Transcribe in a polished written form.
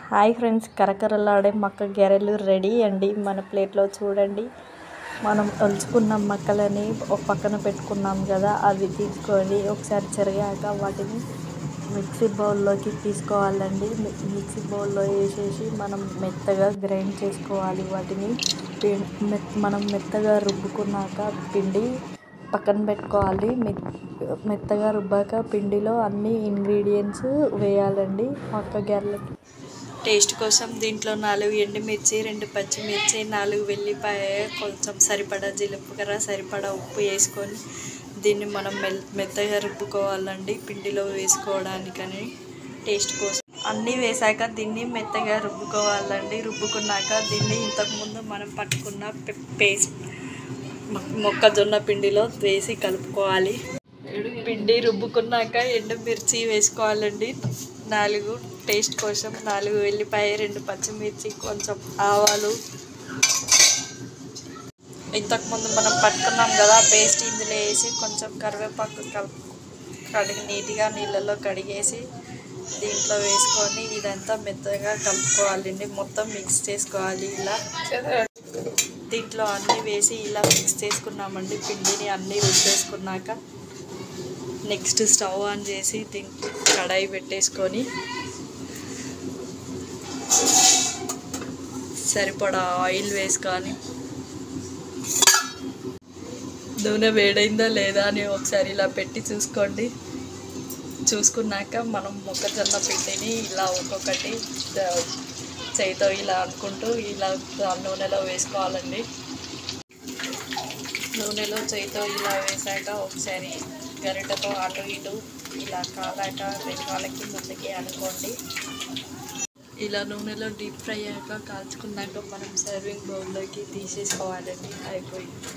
Hi friends, కరకరలాడే మక్క గారెలు రెడీ అండి. మన ప్లేట్లో చూడండి. మనం ఒలుచుకున్న మక్కలని ఒక పక్కన పెట్టుకున్నాం కదా, అవి తీసుకొని ఒకసారి చెరిగాక వాటిని మిక్సీ బౌల్లోకి తీసుకోవాలండి. మిక్సీ బౌల్లో వేసేసి మనం మెత్తగా గ్రైండ్ చేసుకోవాలి. వాటిని మనం మెత్తగా రుబ్బుకున్నాక పిండి పక్కన పెట్టుకోవాలి. మెత్తగా రుబ్బాక పిండిలో అన్ని ఇంగ్రీడియంట్స్ వేయాలండి. మక్క గారెలకి టేస్ట్ కోసం దీంట్లో 4 ఎండుమిర్చి, 2 పచ్చిమిర్చి, 4 వెల్లిపాయ, కొంచెం సరిపడా జీలకర్ర, సరిపడా ఉప్పు వేసుకొని దీన్ని మనం మెత్తగా రుబ్బుకోవాలండి. పిండిలో వేసుకోవడానికని టేస్ట్ కోసం అన్నీ వేసాక దీన్ని మెత్తగా రుబ్బుకోవాలండి. రుబ్బుకున్నాక దీన్ని ఇంతకుముందు మనం పట్టుకున్న పేస్ట్ మొక్కజొన్న పిండిలో వేసి కలుపుకోవాలి. పిండి రుబ్బుకున్నాక ఎండుమిర్చి వేసుకోవాలండి 4, టేస్ట్ కోసం 4 వెల్లిపాయ, 2 పచ్చిమిర్చి, కొంచెం ఆవాలు, ఇంతకుముందు మనం పట్టుకున్నాం కదా పేస్ట్ ఇందులో వేసి కొంచెం కరివేపాకు నీట్గా నీళ్ళలో కడిగేసి దీంట్లో వేసుకొని ఇదంతా మెత్తగా కలుపుకోవాలండి. మొత్తం మిక్స్ చేసుకోవాలి. ఇలా దీంట్లో అన్నీ వేసి ఇలా మిక్స్ చేసుకున్నామండి. పిండిని అన్నీ రుబ్బేసుకున్నాక నెక్స్ట్ స్టవ్ ఆన్ చేసి దీనికి కడాయి పెట్టేసుకొని సరిపడా ఆయిల్ వేసుకొని నూనె వేడైందా లేదా అని ఒకసారి ఇలా పెట్టి చూసుకోండి. చూసుకున్నాక మనం మొక్కజొన్న పిండిని ఇలా ఒక్కొక్కటి చేయితో ఇలా అనుకుంటూ ఇలా నూనెలో వేసుకోవాలండి. నూనెలో చేయితో ఇలా వేసాక ఒకసారి గరిటెతో అటు ఇటు ఇలా కాలాక వెనకాలకి ముందుకి అనుకోండి. ఇలా నూనెలో డీప్ ఫ్రై అయ్యాక కాల్చుకున్నాక మనం సర్వింగ్ బౌల్లోకి తీసేసుకోవాలండి. అయిపోయింది.